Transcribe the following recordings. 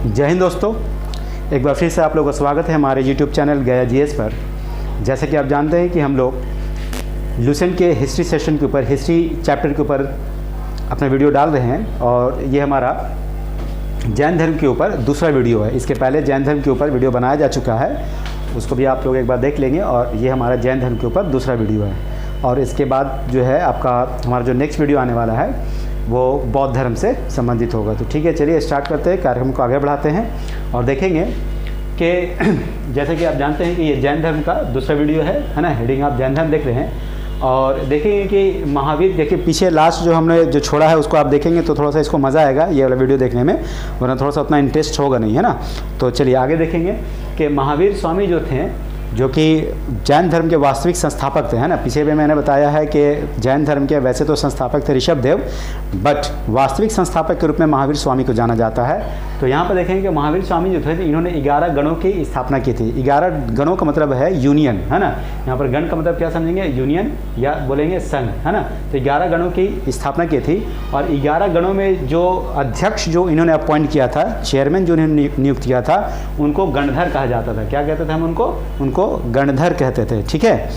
जय हिंद दोस्तों, एक बार फिर से आप लोगों का स्वागत है हमारे YouTube चैनल गया जीएस पर। जैसा कि आप जानते हैं कि हम लोग लुसेंट के हिस्ट्री सेशन के ऊपर, हिस्ट्री चैप्टर के ऊपर अपना वीडियो डाल रहे हैं और ये हमारा जैन धर्म के ऊपर दूसरा वीडियो है। इसके पहले जैन धर्म के ऊपर वीडियो बनाया जा चुका है, उसको भी आप लोग एक बार देख लेंगे। और ये हमारा जैन धर्म के ऊपर दूसरा वीडियो है। और इसके बाद जो है आपका हमारा जो नेक्स्ट वीडियो आने वाला है वो बौद्ध धर्म से संबंधित होगा। तो ठीक है, चलिए स्टार्ट करते हैं, कार्यक्रम को आगे बढ़ाते हैं और देखेंगे कि जैसे कि आप जानते हैं कि ये जैन धर्म का दूसरा वीडियो है ना। हेडिंग आप जैन धर्म देख रहे हैं और देखेंगे कि महावीर, देखिए पीछे लास्ट जो हमने जो छोड़ा है उसको आप देखेंगे तो थोड़ा सा इसको मज़ा आएगा ये वाला वीडियो देखने में, वरना थोड़ा सा उतना इंटरेस्ट होगा नहीं, है ना। तो चलिए आगे देखेंगे कि महावीर स्वामी जो थे, जो कि जैन धर्म के वास्तविक संस्थापक थे, है ना। पीछे भी मैंने बताया है कि जैन धर्म के वैसे तो संस्थापक थे ऋषभदेव, बट वास्तविक संस्थापक के रूप में महावीर स्वामी को जाना जाता है। तो यहाँ पर देखेंगे कि महावीर स्वामी जो थे इन्होंने 11 गणों की स्थापना की थी। 11 गणों का मतलब है यूनियन, है ना। यहाँ पर गण का मतलब क्या समझेंगे, यूनियन या बोलेंगे संघ, है ना। तो 11 गणों की स्थापना की थी और 11 गणों में जो अध्यक्ष जो इन्होंने अपॉइंट किया था, चेयरमैन जो इन्होंने नियुक्त किया था, उनको गणधर कहा जाता था। क्या कहते थे हम उनको गणधर कहते थे, ठीक है।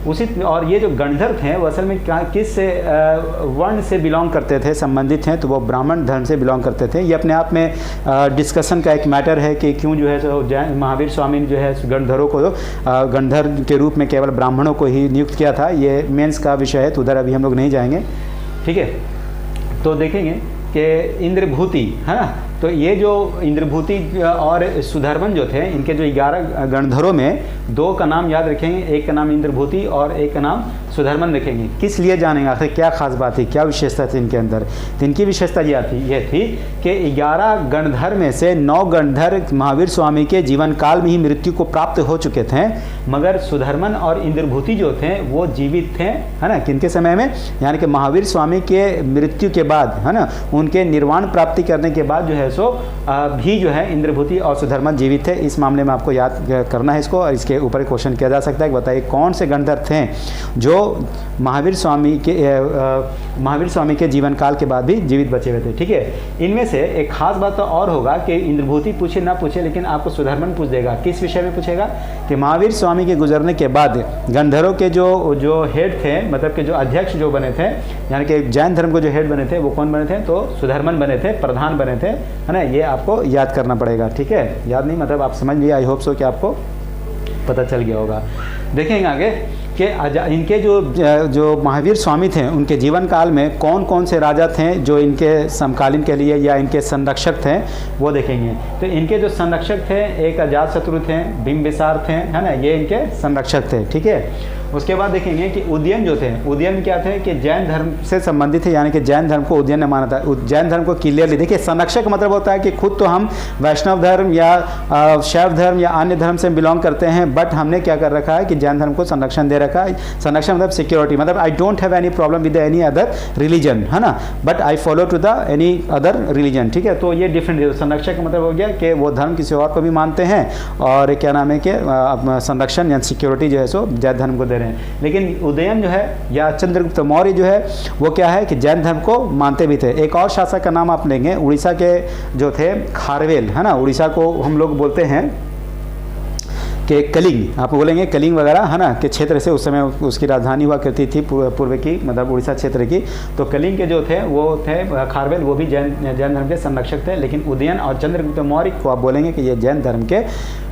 उसी और ये जो गणधर थे वो असल में किस वर्ण से बिलोंग करते थे, संबंधित हैं, तो वो ब्राह्मण धर्म से बिलोंग करते थे। ये अपने आप में डिस्कशन का एक मैटर है कि क्यों जो है सो जैन महावीर स्वामी ने जो है गणधरों को गणधर के रूप में केवल ब्राह्मणों को ही नियुक्त किया था। ये मेंस का विषय है तो उधर अभी हम लोग नहीं जाएंगे, ठीक है। तो देखेंगे कि इंद्रभूति, है ना। तो ये जो इंद्रभूति और सुधर्मन जो थे, इनके जो 11 गणधरों में 2 का नाम याद रखेंगे, एक का नाम इंद्रभूति और एक का नाम सुधर्मन रखेंगे। किस लिए जानेंगे, आखिर क्या खास बात थी, क्या विशेषता थी इनके अंदर। तो इनकी विशेषता यह थी कि 11 गणधर में से 9 गणधर महावीर स्वामी के जीवन काल में ही मृत्यु को प्राप्त हो चुके थे, मगर सुधर्मन और इंद्रभूति जो थे वो जीवित थे, है ना। किनके समय में, यानी कि महावीर स्वामी के मृत्यु के बाद, है ना, उनके निर्वाण प्राप्ति करने के बाद जो है सो भी जो है इंद्रभूति और सुधर्मन जीवित थे। इस मामले में आपको याद करना है इसको, और इसके ऊपर क्वेश्चन किया जा सकता है कि बताइए कौन से गणधर थे जो महावीर स्वामी के जीवन काल के बाद भी जीवित बचे हुए थे, ठीक है। इनमें से एक खास बात तो और होगा कि इंद्रभूति पूछे ना पूछे, लेकिन आपको सुधर्मन पूछ देगा। किस विषय में पूछेगा कि महावीर स्वामी के गुजरने के बाद गणधरों के जो हेड थे, मतलब कि जो अध्यक्ष जो बने थे, यानी कि जैन धर्म को जो हेड बने थे वो कौन बने थे, तो सुधर्मन बने थे, प्रधान बने थे, है ना। ये आपको याद करना पड़ेगा, ठीक है। याद नहीं मतलब आप समझ लिए, आई होप सो कि आपको पता चल गया होगा। देखेंगे आगे कि इनके जो महावीर स्वामी थे उनके जीवन काल में कौन कौन से राजा थे जो इनके समकालीन के लिए या इनके संरक्षक थे, वो देखेंगे। तो इनके जो संरक्षक थे, एक अजातशत्रु थे, बिंबिसार थे, है ना, ये इनके संरक्षक थे, ठीक है। उसके बाद देखेंगे कि उदयन जो थे, उदयन क्या थे कि जैन धर्म से संबंधित है, यानी कि जैन धर्म को उदयन ने माना था। जैन धर्म को क्लियरली देखिए, संरक्षक मतलब होता है कि खुद तो हम वैष्णव धर्म या शैव धर्म या अन्य धर्म से बिलोंग करते हैं, बट हमने क्या कर रखा है कि जैन धर्म को संरक्षण दे रखा है। संरक्षण मतलब सिक्योरिटी, मतलब I don't have any problem with any other religion, है ना, but I follow to the any other religion, ठीक है। तो ये डिफरेंट संरक्षक मतलब हो गया कि वो धर्म किसी और को भी मानते हैं और क्या नाम है कि संरक्षण या सिक्योरिटी जो है सो जैन धर्म को दे रहे हैं। लेकिन उदयन जो है या चंद्रगुप्त मौर्य जो है वो क्या है कि जैन धर्म को मानते भी थे। एक और शासक का नाम आप लेंगे, उड़ीसा के जो थे खारवेल, है ना। उड़ीसा को हम लोग बोलते हैं कि कलिंग, आप बोलेंगे कलिंग वगैरह, है ना, के क्षेत्र से उस समय उसकी राजधानी हुआ करती थी पूर्व की, मतलब उड़ीसा क्षेत्र की। तो कलिंग के जो थे वो थे खारवेल, वो भी जैन धर्म के संरक्षक थे। लेकिन उदयन और चंद्रगुप्त मौर्य को आप बोलेंगे कि ये जैन धर्म के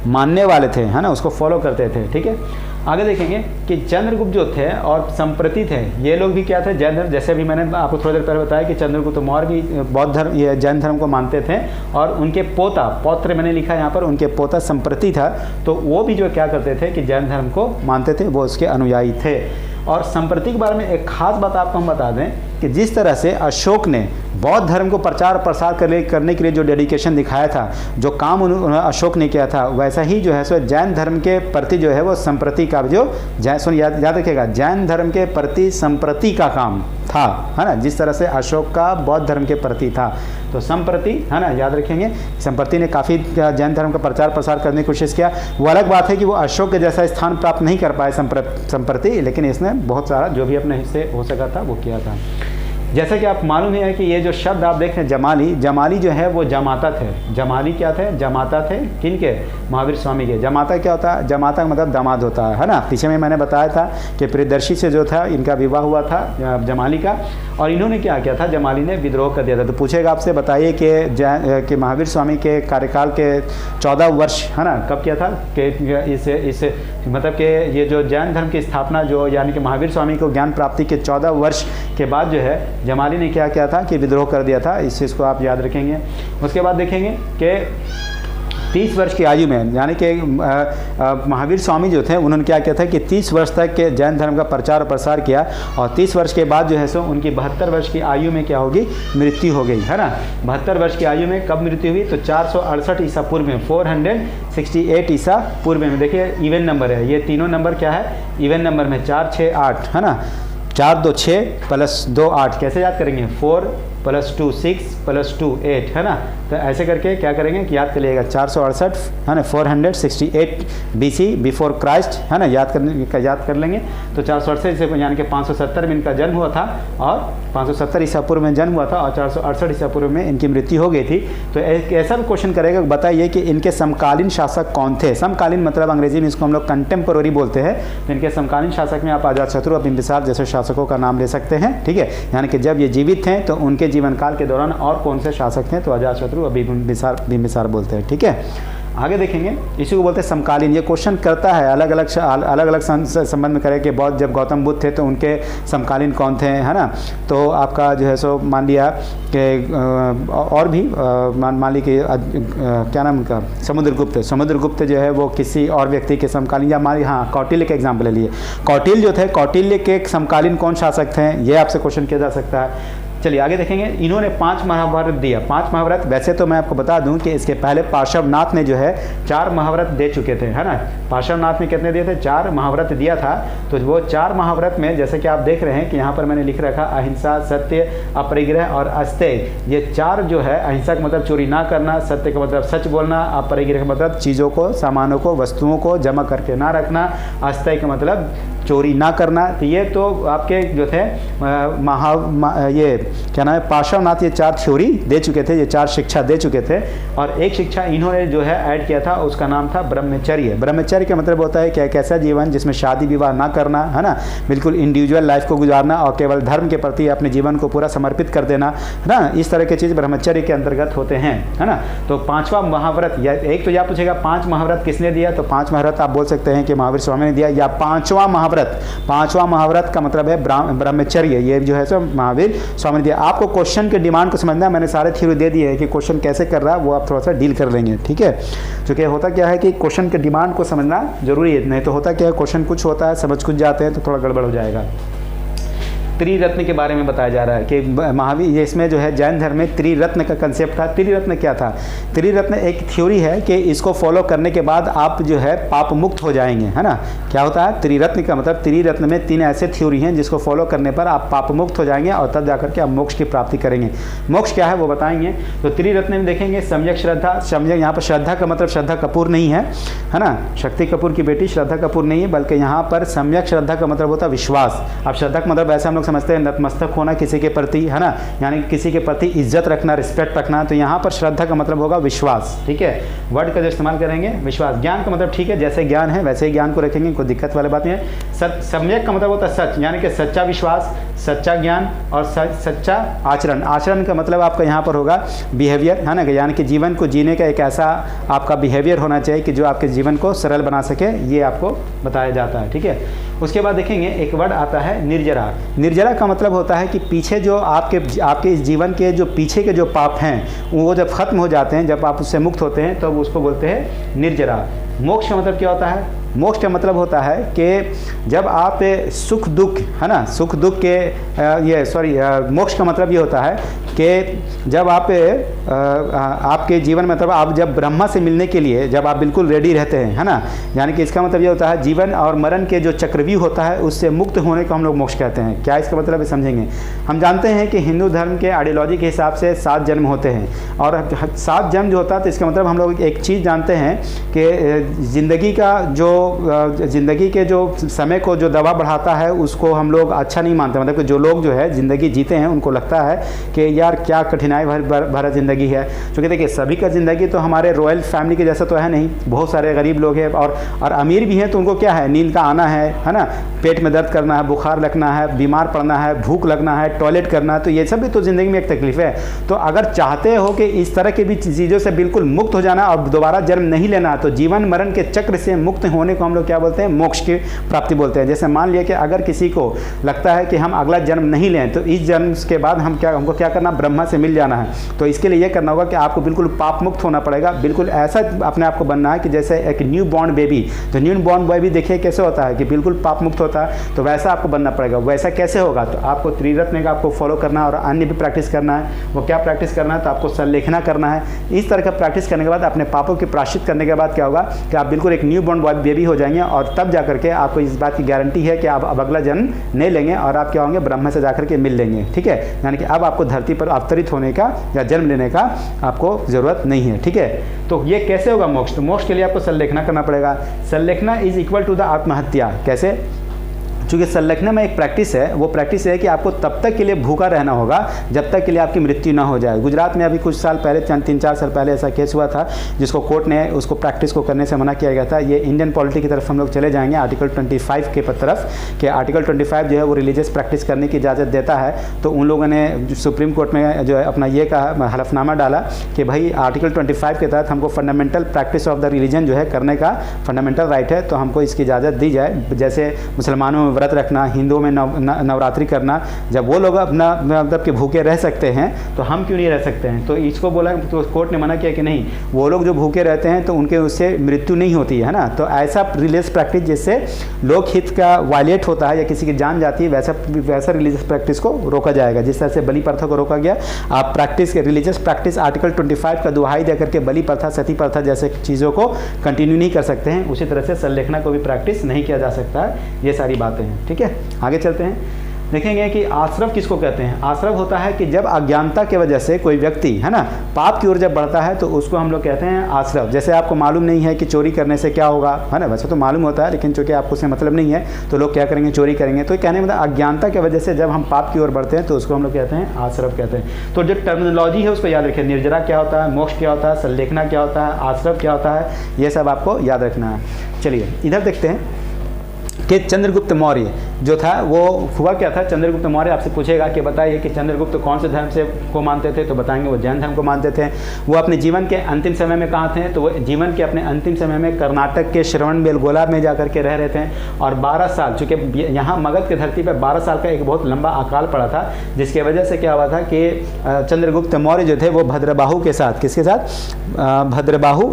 मानने वाले थे, है ना, उसको फॉलो करते थे, ठीक है। आगे देखेंगे कि चंद्रगुप्त जो थे और संप्रति थे, ये लोग भी क्या थे, जैन धर्म। जैसे अभी मैंने आपको थोड़ी देर पहले बताया कि चंद्रगुप्त मौर्य भी बौद्ध धर्म, ये जैन धर्म को मानते थे। और उनके पौत्र मैंने लिखा यहाँ पर, उनके पोता संप्रति था, तो वो भी जो क्या करते थे कि जैन धर्म को मानते थे, वो उसके अनुयायी थे। और संप्रति के बारे में एक खास बात आपको हम बता दें कि जिस तरह से अशोक ने बौद्ध धर्म को प्रचार प्रसार करने के लिए जो डेडिकेशन दिखाया था, जो काम अशोक ने किया था, वैसा ही जो है सो जैन धर्म के प्रति जो है वो संप्रति का जो याद रखिएगा, जैन धर्म के प्रति संप्रति का काम था, है ना। जिस तरह से अशोक का बौद्ध धर्म के प्रति था, तो संप्रति, है ना, याद रखेंगे। संप्रति ने काफ़ी जैन धर्म का प्रचार प्रसार करने की कोशिश किया। वो अलग बात है कि वो अशोक के जैसा स्थान प्राप्त नहीं कर पाए संप्रति, लेकिन इसने बहुत सारा जो भी अपने हिस्से हो सका था वो किया था। जैसा कि आप मालूम है कि ये जो शब्द आप देख रहे हैं जमाली, जमाली जो है वो जमाता थे। जमाली क्या थे? जमाता थे। किन के? महावीर स्वामी के। जमाता क्या होता है? जमाता का मतलब दामाद होता है ना। पीछे में मैंने बताया था कि प्रियदर्शी से जो था इनका विवाह हुआ था जमाली का, और इन्होंने क्या किया था? जमाली ने विद्रोह कर दिया था। तो पूछेगा आपसे, बताइए कि महावीर स्वामी के कार्यकाल के 14 वर्ष है ना कब किया था? कि इस मतलब कि ये जो जैन धर्म की स्थापना जो यानी कि महावीर स्वामी को ज्ञान प्राप्ति के 14 वर्ष के बाद जो है जमाली ने क्या किया था कि विद्रोह कर दिया था। इस चीज़ को आप याद रखेंगे। उसके बाद देखेंगे कि 30 वर्ष की आयु में यानी कि महावीर स्वामी जो थे उन्होंने क्या किया था कि 30 वर्ष तक के जैन धर्म का प्रचार और प्रसार किया, और 30 वर्ष के बाद जो है सो उनकी 72 वर्ष की आयु में क्या होगी? मृत्यु हो गई है ना। 72 वर्ष की आयु में कब मृत्यु हुई? तो 468 ईसा पूर्व में, 468 ईसा पूर्व में। देखिए इवन नंबर है, ये तीनों नंबर क्या है? इवन नंबर में, 4 6 8 है ना। 4 2 6 प्लस 2 8। कैसे याद करेंगे? 4 + 2 6 + 2 8 है ना। तो ऐसे करके क्या करेंगे कि याद कर लीजिएगा 468 है ना, 468 BC बिफोर क्राइस्ट है ना, याद कर लेंगे। तो 468 से यानी कि 570 में इनका जन्म हुआ था, और 570 ईसा पूर्व में जन्म हुआ था, और 468 ईसा पूर्व में इनकी मृत्यु हो गई थी। तो एक ऐसा भी क्वेश्चन करेगा, बताइए कि इनके समकालीन शासक कौन थे? समकालीन मतलब अंग्रेजी में इसको हम लोग कंटेम्पोररी बोलते हैं। तो इनके समकालीन शासक में आप अजातशत्रु और बिंबिसार जैसे शासकों का नाम ले सकते हैं। ठीक है, यानी कि जब ये जीवित थे तो उनके जीवन काल के दौरान और कौन से शासक थे? तो अजातशत्रु और बिंबिसार बोलते हैं। ठीक है, आगे देखेंगे, इसी को बोलते हैं समकालीन। ये क्वेश्चन करता है अलग अलग संबंध में करे कि बहुत जब गौतम बुद्ध थे तो उनके समकालीन कौन थे है ना। तो आपका जो है सो मान लिया कि और भी मान ली कि क्या नाम उनका? समुद्रगुप्त जो है वो किसी और व्यक्ति के समकालीन, या मान हाँ कौटिल्य के एग्जाम्पल ले लिए। कौटिल्य जो थे, कौटिल्य के समकालीन कौन शासक थे? ये आपसे क्वेश्चन किया जा सकता है। चलिए आगे देखेंगे। इन्होंने 5 महाभारत दिया। 5 महाभारत, वैसे तो मैं आपको बता दूं कि इसके पहले पार्श्वनाथ ने जो है 4 महाभारत दे चुके थे है ना। पार्श्वनाथ ने कितने दिए थे? 4 महाभारत दिया था। तो वो 4 महाभारत में जैसे कि आप देख रहे हैं कि यहाँ पर मैंने लिख रखा अहिंसा, सत्य, अपरिग्रह और अस्तेय। ये 4 जो है, अहिंसा का मतलब चोरी ना करना, सत्य का मतलब सच बोलना, अपरिग्रह का मतलब चीज़ों को, सामानों को, वस्तुओं को जमा करके ना रखना, अस्तेय का मतलब चोरी ना करना। तो ये तो आपके जो थे ये क्या नाम है, पार्श्वनाथ ये 4 थ्योरी दे चुके थे, ये 4 शिक्षा दे चुके थे। और एक शिक्षा इन्होंने जो है ऐड किया था, उसका नाम था ब्रह्मचर्य। ब्रह्मचर्य का मतलब होता है कि एक ऐसा जीवन जिसमें शादी विवाह ना करना है ना, बिल्कुल इंडिविजुअल लाइफ को गुजारना और केवल धर्म के प्रति अपने जीवन को पूरा समर्पित कर देना है ना। इस तरह की चीज़ ब्रह्मचर्य के अंतर्गत होते हैं है ना। तो 5वां महाव्रत, या एक तो यह पूछेगा 5 महाव्रत किसने दिया? तो 5 महाव्रत आप बोल सकते हैं कि महावीर स्वामी ने दिया, या 5वां महाव्रत का मतलब है ब्रह्मचर्य, ये जो है सो महावीर स्वामी ने दिया। आपको क्वेश्चन के डिमांड को समझना है। मैंने सारे थ्योरी दे दिए है कि क्वेश्चन कैसे कर रहा है, वो आप थोड़ा सा डील कर लेंगे। ठीक है, क्योंकि होता क्या है कि क्वेश्चन के डिमांड को समझना जरूरी है, नहीं तो होता क्या है क्वेश्चन कुछ होता है, समझ कुछ जाते हैं तो थोड़ा गड़बड़ हो जाएगा। त्रिरत्न के बारे में बताया जा रहा है कि महावीर, इसमें जो है जैन धर्म में त्रिरत्न का कंसेप्ट था। त्रिरत्न क्या था? त्रिरत्न एक थ्योरी है कि इसको फॉलो करने के बाद आप जो है पाप मुक्त हो जाएंगे है ना। क्या होता है त्रिरत्न का मतलब? त्रिरत्न में 3 ऐसे थ्योरी हैं जिसको फॉलो करने पर आप पाप मुक्त हो जाएंगे और तब जाकर के आप मोक्ष की प्राप्ति करेंगे। मोक्ष क्या है वो बताएंगे। तो त्रिरत्न में देखेंगे सम्यक श्रद्धा, सम्यक यहाँ पर श्रद्धा का मतलब श्रद्धा कपूर नहीं है ना, शक्ति कपूर की बेटी श्रद्धा कपूर नहीं है, बल्कि यहाँ पर सम्यक श्रद्धा का मतलब होता है विश्वास। अब श्रद्धा का मतलब ऐसा हम लोग समझते हैं नतमस्तक होना किसी के प्रति है ना, यानी किसी के प्रति इज्जत रखना, रिस्पेक्ट रखना। तो यहाँ पर श्रद्धा का मतलब होगा विश्वास। ठीक है, वर्ड का जो इस्तेमाल करेंगे विश्वास। ज्ञान का मतलब ठीक है, जैसे ज्ञान है वैसे ही ज्ञान को रखेंगे, कोई दिक्कत वाली बात नहीं है। सम्यक का मतलब होता है सच, यानी कि सच्चा विश्वास, सच्चा ज्ञान और सच्चा आचरण। आचरण का मतलब आपका यहाँ पर होगा बिहेवियर है ना, यानी कि जीवन को जीने का एक ऐसा आपका बिहेवियर होना चाहिए कि जो आपके जीवन को सरल बना सके, ये आपको बताया जाता है। ठीक है, उसके बाद देखेंगे एक वर्ड आता है निर्जरा। निर्जरा का मतलब होता है कि पीछे जो आपके इस जीवन के जो पीछे के जो पाप हैं वो जब खत्म हो जाते हैं, जब आप उससे मुक्त होते हैं तो उसको बोलते हैं निर्जरा। मोक्ष का मतलब क्या होता है? मोक्ष का मतलब होता है कि जब आप सुख दुख है ना, सुख दुख के मोक्ष का मतलब ये होता है कि जब आप आपके जीवन में मतलब आप जब ब्रह्मा से मिलने के लिए जब आप बिल्कुल रेडी रहते हैं है ना, यानी कि इसका मतलब ये होता है जीवन और मरण के जो चक्रव्यूह होता है उससे मुक्त होने को हम लोग मोक्ष कहते हैं। क्या इसका मतलब है समझेंगे। हम जानते हैं कि हिंदू धर्म के आइडियोलॉजी के हिसाब से 7 जन्म होते हैं, और 7 जन्म जो होता है तो इसका मतलब हम लोग एक चीज़ जानते हैं कि ज़िंदगी का जो ज़िंदगी के जो समय को जो दवा बढ़ाता है उसको हम लोग अच्छा नहीं मानते। मतलब कि जो लोग जो है ज़िंदगी जीते हैं उनको लगता है कि यार क्या कठिनाई भरा ज़िंदगी है। क्योंकि देखिए सभी का ज़िंदगी तो हमारे रॉयल फैमिली के जैसा तो है नहीं, बहुत सारे गरीब लोग हैं और अमीर भी हैं, तो उनको क्या है, नींद का आना है ना, पेट में दर्द करना है, बुखार लगना है, बीमार पड़ना है, भूख लगना है, टॉयलेट करना है, तो ये सब भी तो ज़िंदगी में एक तकलीफ है। तो अगर चाहते हो कि इस तरह की भी चीज़ों से बिल्कुल मुक्त हो जाना और दोबारा जन्म नहीं लेना, तो जीवन मरण के चक्र से मुक्त होने को हम लोग क्या बोलते हैं, मोक्ष की प्राप्ति बोलते हैं। जैसे मान लिया कि अगर किसी को लगता है कि हम अगला जन्म नहीं लें, तो इस जन्म के बाद हमको क्या करना, ब्रह्मा से मिल जाना है। तो इसके लिए ये करना होगा कि आपको बिल्कुल पाप मुक्त होना पड़ेगा, बिल्कुल ऐसा अपने आप को बनना है कि जैसे एक न्यू बॉर्न बेबी, तो न्यू बॉर्न बेबी देखिए कैसे होता है कि बिल्कुल पाप मुक्त होता है, तो वैसा आपको बनना पड़ेगा। वैसा कैसे होगा, तो आपको त्रिरत्न का आपको फॉलो करना है और अन्य भी प्रैक्टिस करना है। वो क्या प्रैक्टिस करना है, तो आपको संलेखना करना है। इस तरह का प्रैक्टिस करने के बाद अपने पापों की प्रायश्चित करने के बाद क्या होगा कि आप बिल्कुल एक न्यू बॉर्न बेबी हो जाएंगे, और तब जाकर के आपको इस बात की गारंटी है कि आप अब अगला जन्म नहीं लेंगे और आप क्या होंगे, ब्रह्मा से जाकर के मिल लेंगे। ठीक है, यानी कि अब आपको धरती पर अवतरित होने का या जन्म लेने का आपको ज़रूरत नहीं है। ठीक है, तो ये कैसे होगा मोक्ष, तो मोक्ष के लिए आपको संलेखना करना पड़ेगा। संलेखना इज इक्वल टू द आत्महत्या। कैसे, चूँकि संलेखना में एक प्रैक्टिस है, वो प्रैक्टिस है कि आपको तब तक के लिए भूखा रहना होगा जब तक के लिए आपकी मृत्यु ना हो जाए। गुजरात में अभी कुछ साल पहले, 3-4 साल पहले ऐसा केस हुआ था जिसको कोर्ट ने उसको प्रैक्टिस को करने से मना किया गया था। ये इंडियन पॉलिटी की तरफ हम लोग चले जाएंगे, आर्टिकल 25 के तरफ, कि आर्टिकल 25 जो है वो रिलीजियस प्रैक्टिस करने की इजाज़त देता है। तो उन लोगों ने सुप्रीम कोर्ट में जो है अपना ये कहा, हलफनामा डाला कि भाई आर्टिकल 25 के तहत हमको fundamental practice of the religion जो है करने का फंडामेंटल राइट है, तो हमको इसकी इजाज़त दी जाए। जैसे मुसलमानों में व्रत रखना, हिंदुओं में नवरात्रि करना, जब वो लोग अपना मतलब कि भूखे रह सकते हैं तो हम क्यों नहीं रह सकते हैं। तो इसको बोला, तो कोर्ट ने मना किया कि नहीं, वो लोग जो भूखे रहते हैं तो उनके उससे मृत्यु नहीं होती है ना। तो ऐसा रिलीजियस प्रैक्टिस जिससे लोक हित का वायलेट होता है या किसी की जान जाती है, वैसा रिलीजियस प्रैक्टिस को रोका जाएगा। जिस तरह से बलि प्रथा को रोका गया, आप प्रैक्टिस रिलीजियस प्रैक्टिस आर्टिकल 25 का दुहाई देकर के बलि प्रथा, सती प्रथा जैसे चीज़ों को कंटिन्यू नहीं कर सकते हैं, उसी तरह से संलेखना को भी प्रैक्टिस नहीं किया जा सकता है। ये सारी बातें हैं। ठीक है, आगे चलते हैं, देखेंगे कि आश्रव किसको कहते हैं। आश्रव होता है कि जब अज्ञानता की वजह से कोई व्यक्ति है ना पाप की ओर जब बढ़ता है तो उसको हम लोग कहते हैं आश्रव। जैसे आपको मालूम नहीं है कि चोरी करने से क्या होगा, है ना, वैसे तो मालूम होता है, लेकिन चूंकि आपको उससे मतलब नहीं है तो लोग क्या करेंगे, चोरी करेंगे। तो कहने मतलब अज्ञानता की वजह से जब हम पाप की ओर बढ़ते हैं तो उसको हम लोग कहते हैं आश्रव कहते हैं। तो जो टर्मिनोलॉजी है उसको याद रखिए, निर्जरा क्या होता है, मोक्ष क्या होता है, संलेखना क्या होता है, आश्रव क्या होता है, ये सब आपको याद रखना है। चलिए इधर देखते हैं कि चंद्रगुप्त मौर्य जो था वो हुआ क्या था। चंद्रगुप्त मौर्य आपसे पूछेगा कि बताइए कि चंद्रगुप्त कौन से धर्म से को मानते थे, तो बताएंगे वो जैन धर्म को मानते थे। वो अपने जीवन के अंतिम समय में कहाँ थे, तो वो जीवन के अपने अंतिम समय में कर्नाटक के श्रवणबेलगोला में जाकर के रह रहे थे। और 12 साल, चूँकि यहाँ मगध की धरती पर 12 साल का एक बहुत लंबा अकाल पड़ा था, जिसकी वजह से क्या हुआ था कि चंद्रगुप्त मौर्य जो थे वो भद्रबाहु के साथ, किसके साथ, भद्रबाहु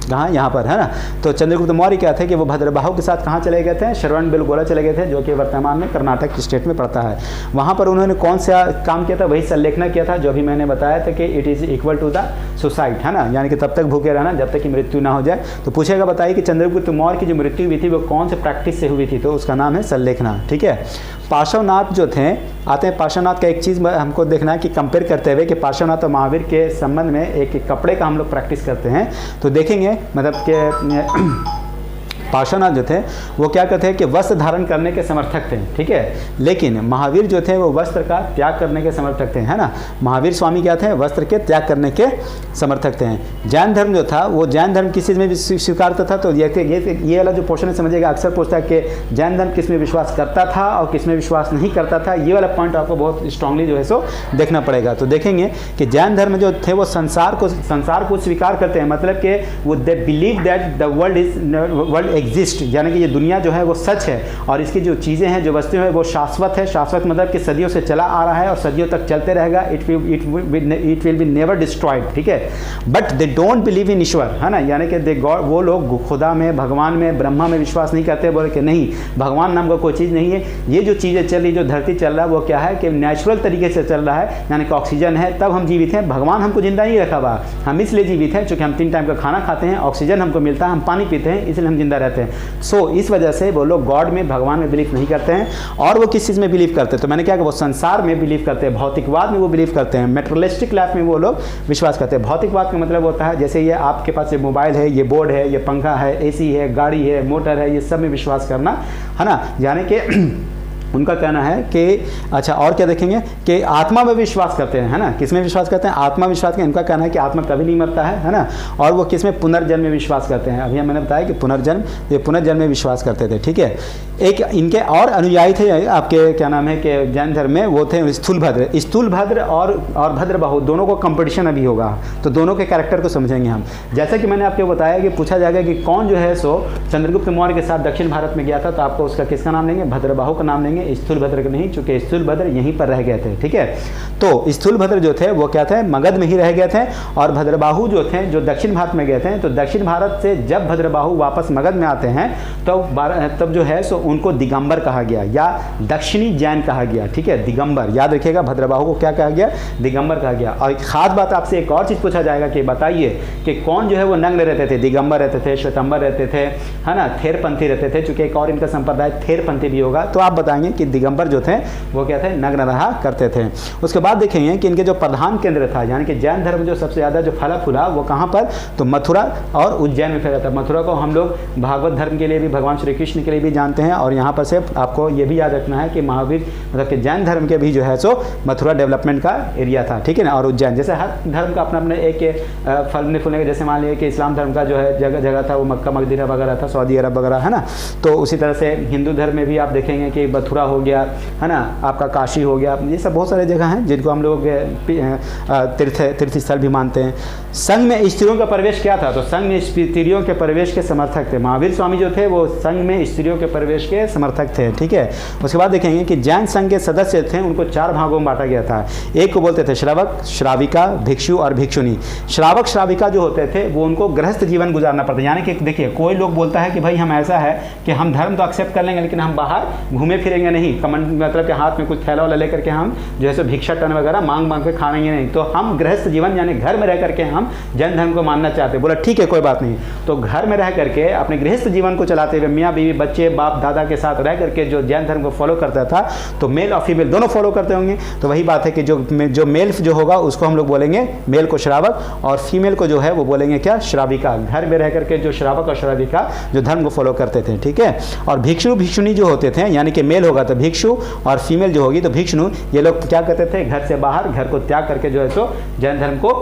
कहाँ, यहाँ पर है ना। तो चंद्रगुप्त मौर्य क्या थे कि वो भद्रबाहु के साथ कहाँ चले गए थे, श्रवणबेलगोला चले गए थे, जो कि वर्तमान में कर्नाटक स्टेट में पड़ता है। वहाँ पर उन्होंने कौन सा काम किया था, वही संलेखना किया था जो अभी मैंने बताया था कि it is equal to the suicide, है ना, यानी कि तब तक भूखे रहना जब तक कि मृत्यु ना हो जाए। तो पूछेगा बताइए कि चंद्रगुप्त मौर्य की जो मृत्यु हुई थी वो कौन से प्रैक्टिस से हुई थी, तो उसका नाम है संलेखना। ठीक है, पार्श्वनाथ जो थे आते हैं, पार्श्वनाथ का एक चीज़ हमको देखना है कि कंपेयर करते हुए कि पार्श्वनाथ और महावीर के संबंध में एक कपड़े का हम लोग प्रैक्टिस करते हैं, तो देखेंगे मतलब कि पार्श्वनाथ जो थे वो क्या कहते हैं कि वस्त्र धारण करने के समर्थक थे। ठीक है, लेकिन महावीर जो थे वो वस्त्र का त्याग करने के समर्थक थे, है ना। महावीर स्वामी क्या थे, वस्त्र के त्याग करने के समर्थक थे। जैन धर्म जो था वो जैन धर्म किस चीज़ में स्वीकारता था, तो ये वाला जो पोर्शन है समझिएगा, अक्सर पूछता है कि जैन धर्म किस में विश्वास करता था और किस में विश्वास नहीं करता था। ये वाला पॉइंट आपको बहुत स्ट्रांगली जो है सो देखना पड़ेगा। तो देखेंगे कि जैन धर्म जो थे वो संसार को स्वीकार करते हैं, मतलब कि वो they believe that the world exist, यानी कि ये दुनिया जो है वो सच है और इसकी जो चीज़ें हैं, जो वस्तुएं हैं वो शाश्वत है। शाश्वत मतलब कि सदियों से चला आ रहा है और सदियों तक चलते रहेगा। It will be never destroyed. ठीक है, but they don't believe in ईश्वर, है ना, यानी कि दे गॉड, वो लोग खुदा में, भगवान में, ब्रह्मा में विश्वास नहीं करते। बोले कि नहीं, भगवान नाम का कोई चीज़ नहीं है। ये जो चीज़ें चल रही, जो धरती चल रहा है वो क्या है कि नेचुरल तरीके से चल रहा है, यानी कि ऑक्सीजन है तब हम जीवित हैं। भगवान हमको जिंदा नहीं रखा हुआ, हम इसलिए जीवित हैं चूँकि हम 3 टाइम का खाना खाते हैं, ऑक्सीजन हमको मिलता है, हम पानी पीते हैं, इसलिए हम जिंदा रहते हैं। सो इस वजह से वो लोग गॉड में, भगवान में बिलीव नहीं करते हैं। और वो किस चीज़ में बिलीव करते हैं, तो मैंने क्या कहा, वो संसार में बिलीव करते हैं, भौतिकवाद में वो बिलीव करते हैं, मेटेरियलिस्टिक लाइफ में वो लोग विश्वास करते हैं। भौतिकवाद का मतलब होता है जैसे ये आपके पास ये मोबाइल है, ये बोर्ड है, ये पंखा है, एसी है, गाड़ी है, मोटर है, ये सब में विश्वास करना, है ना। यानी कि उनका कहना है कि अच्छा, और क्या देखेंगे कि आत्मा में विश्वास करते हैं, है ना। किस में विश्वास करते हैं, आत्मा विश्वास करते हैं। इनका कहना है कि आत्मा कभी नहीं मरता है ना। और वो किस में, पुनर्जन्म में विश्वास करते हैं। अभी मैंने बताया कि पुनर्जन्म, ये पुनर्जन्म में विश्वास करते थे, ठीक है। एक इनके और अनुयायी थे आपके, क्या नाम है कि जैन धर्म में, वो थे स्थूलभद्र और भद्रबाहु, दोनों को कंपटीशन अभी होगा, तो दोनों के कैरेक्टर को समझेंगे हम। जैसा कि मैंने आपको बताया कि पूछा जाएगा कि कौन जो है सो चंद्रगुप्त मौर्य के साथ दक्षिण भारत में गया था, तो आपको उसका किसका नाम लेंगे, भद्रबाहु का नाम लेंगे, स्थूलभद्र का नहीं, चूंकि स्थूलभद्र यहीं पर रह गए थे, ठीक है। तो स्थूलभद्र जो थे वो क्या थे, मगध में ही रह गए थे, और भद्रबाहु जो थे जो दक्षिण भारत में गए थे। तो दक्षिण भारत से जब भद्रबाहु वापस मगध में आते हैं तो तब जो है सो उनको दिगंबर कहा गया या दक्षिणी जैन कहा गया, ठीक है। दिगंबर, याद रखिएगा, भद्रबाहु को क्या कहा गया, दिगंबर कहा गया। और एक खास बात आपसे एक और चीज़ पूछा जाएगा कि बताइए कि कौन जो है वो नग्न रहते थे, दिगंबर रहते थे, श्वेतंबर रहते थे, है ना, थेरपंथी रहते थे। चूंकि एक और इनका संप्रदाय थेरपंथी भी होगा, तो आप बताएंगे कि दिगंबर जो थे वो क्या थे, नग्न रहा करते थे। उसके बाद देखेंगे कि इनके जो प्रधान केंद्र था, यानी कि जैन धर्म जो सबसे ज़्यादा जो फला फूला वो कहाँ पर, तो मथुरा और उज्जैन में फैला था। मथुरा को हम लोग भागवत धर्म के लिए भी, भगवान श्री कृष्ण के लिए भी जानते हैं। और यहाँ पर से आपको ये भी याद रखना है कि महावीर मतलब कि जैन धर्म के भी जो है सो मथुरा डेवलपमेंट का एरिया था, ठीक है ना। और उज्जैन, जैसे हर धर्म का अपना अपना एक फलने फूलने का, जैसे मान लीजिए कि इस्लाम धर्म का जो है जगह था वो मक्का मदीना वगैरह था, सऊदी अरब वगैरह, है ना। तो उसी तरह से हिंदू धर्म में भी आप देखेंगे कि मथुरा हो गया, है ना, आपका काशी हो गया, ये सब बहुत सारे जगह हैं जिनको हम लोग तीर्थ स्थल भी मानते हैं। संघ में स्त्रियों का प्रवेश क्या था, तो संघ में स्त्रियों के प्रवेश के समर्थक थे। महावीर स्वामी जो थे वो संघ में स्त्रियों के प्रवेश के समर्थक थे, ठीक है। उसके बाद देखेंगे कि जैन संघ के सदस्य थे, उनको 4 भागों में बांटा गया था। एक को बोलते थे श्रावक, श्राविका, भिक्षु और भिक्षुनी। श्रावक श्राविका जो होते थे वो उनको गृहस्थ जीवन गुजारना पड़ता, यानी कि देखिए कोई लोग बोलता है कि भाई हम ऐसा है कि हम धर्म तो एक्सेप्ट कर लेंगे लेकिन हम बाहर घूमे फिरेंगे नहीं, मतलब कि हाथ में कुछ थैला वाला लेकर के हम जो है सो भिक्षा टन वगैरह मांग के खाएंगे नहीं, तो हम गृहस्थ जीवन यानी घर में रह करके हम जैन धर्म को मानना चाहते हैं। बोला ठीक है कोई बात नहीं, तो घर में रह करके अपने गृहस्थ जीवन को चलाते हुए मियाँ बीवी बच्चे बाप दादा के साथ रह करके जो जैन धर्म को फॉलो करता था, तो मेल और फीमेल दोनों फॉलो करते होंगे। तो वही बात है कि जो मेल जो होगा उसको हम लोग बोलेंगे मेल को श्रावक, और फीमेल को जो है वो बोलेंगे क्या, श्राविका। घर में रह करके जो श्रावक और श्राविका जो धर्म को फॉलो करते थे, ठीक है। और भिक्षु भिक्षुणी जो होते थे, यानी कि मेल होगा तो भिक्षु और फीमेल जो होगी तो भिक्षुनु, ये लोग क्या करते थे, घर से बाहर, घर को त्याग करके जो है सो जैन धर्म को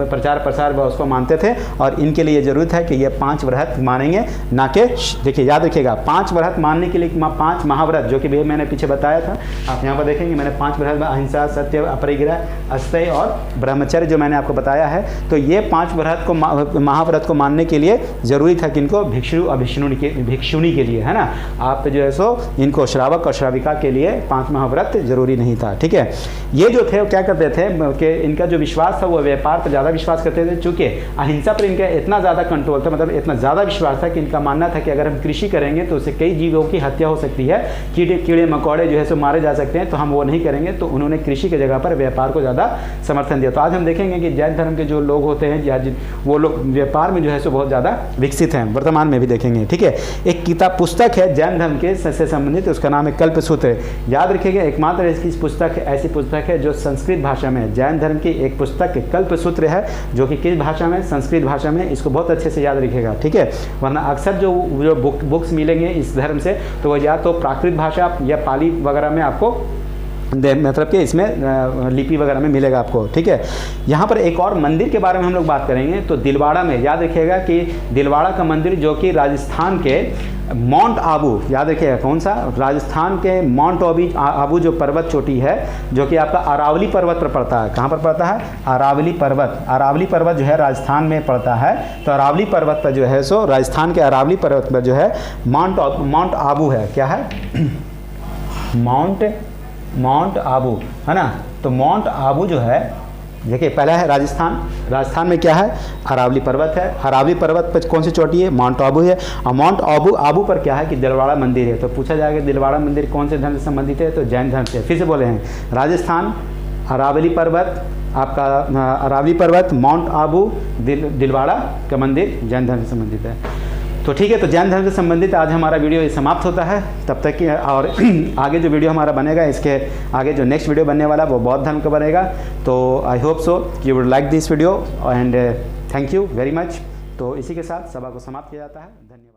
प्रचार प्रसार व उसको मानते थे। और इनके लिए जरूरत है कि ये 5 व्रत मानेंगे, ना कि देखिए याद रखिएगा 5 व्रत मानने के लिए 5 महाव्रत जो कि भी मैंने पीछे बताया था, आप यहाँ पर देखेंगे मैंने 5 व्रत, अहिंसा, सत्य, अपरिग्रह, अस्तेय और ब्रह्मचर्य जो मैंने आपको बताया है। तो ये 5 व्रत को महाव्रत को मानने के लिए जरूरी था कि इनको भिक्षु और भिक्षुणी के लिए, है ना, आप जो है सो इनको श्रावक और श्राविका के लिए 5 महाव्रत जरूरी नहीं था, ठीक है। ये जो थे वो क्या करते थे कि इनका जो विश्वास था वो व्यापार पर ज़्यादा विश्वास करते थे। चूँकि अहिंसा पर इनका इतना ज़्यादा कंट्रोल था, मतलब इतना ज़्यादा विश्वास था कि इनका मानना था कि अगर हम कृषि करेंगे तो उससे कई जीवों की हत्या हो सकती है, कीड़े मकोड़े जो है सो मारे जा सकते हैं, तो हम वो नहीं करेंगे। तो उन्होंने कृषि की जगह पर व्यापार को ज़्यादा समर्थन दिया। तो आज हम देखेंगे कि जैन धर्म के जो लोग होते हैं या वो लोग व्यापार में जो है सो बहुत ज़्यादा विकसित हैं, वर्तमान में भी देखेंगे, ठीक है। एक किताब पुस्तक है जैन धर्म के से संबंधित, उसका नाम है कल्पसूत्र। याद रखिएगा एकमात्र इसकी पुस्तक ऐसी पुस्तक है जो संस्कृत भाषा में, जैन धर्म की एक पुस्तक कल्पसूत्र है जो कि किस भाषा में, संस्कृत भाषा में। इसको बहुत अच्छे से याद रखिएगा, ठीक है। वरना अक्सर जो बुक्स मिलेंगे इस धर्म से तो वो या तो प्राकृत भाषा या पाली वगैरह में आपको मतलब कि इसमें लिपि वगैरह में मिलेगा आपको, ठीक है। यहाँ पर एक और मंदिर के बारे में हम लोग बात करेंगे। तो दिलवाड़ा में याद रखिएगा कि दिलवाड़ा का मंदिर जो कि राजस्थान के माउंट आबू, याद रखिएगा कौन सा, राजस्थान के माउंट आबू जो पर्वत चोटी है जो कि आपका अरावली पर्वत पर पड़ता है। कहाँ पर पड़ता है, अरावली पर्वत जो है राजस्थान में पड़ता है। तो अरावली पर्वत पर जो है सो राजस्थान के अरावली पर्वत पर जो है माउंट आबू है, क्या है माउंट आबू, है ना। तो माउंट आबू जो है देखिए पहला है राजस्थान में क्या है, अरावली पर्वत है। अरावली पर्वत पर कौन सी चोटी है, माउंट आबू है। और माउंट आबू पर क्या है कि दिलवाड़ा मंदिर है। तो पूछा जाएगा दिलवाड़ा मंदिर कौन से धर्म से संबंधित है, तो जैन धर्म से। फिर से बोले हैं, राजस्थान, अरावली पर्वत, आपका अरावली पर्वत, माउंट आबू, दिलवाड़ा का मंदिर जैन धर्म से संबंधित है। तो ठीक है, तो जैन धर्म से संबंधित आज हमारा वीडियो ये समाप्त होता है। तब तक की और आगे जो वीडियो हमारा बनेगा, इसके आगे जो नेक्स्ट वीडियो बनने वाला वो बौद्ध धर्म का बनेगा। तो I hope so you would like this video and thank you very much. तो इसी के साथ सभा को समाप्त किया जाता है। धन्यवाद।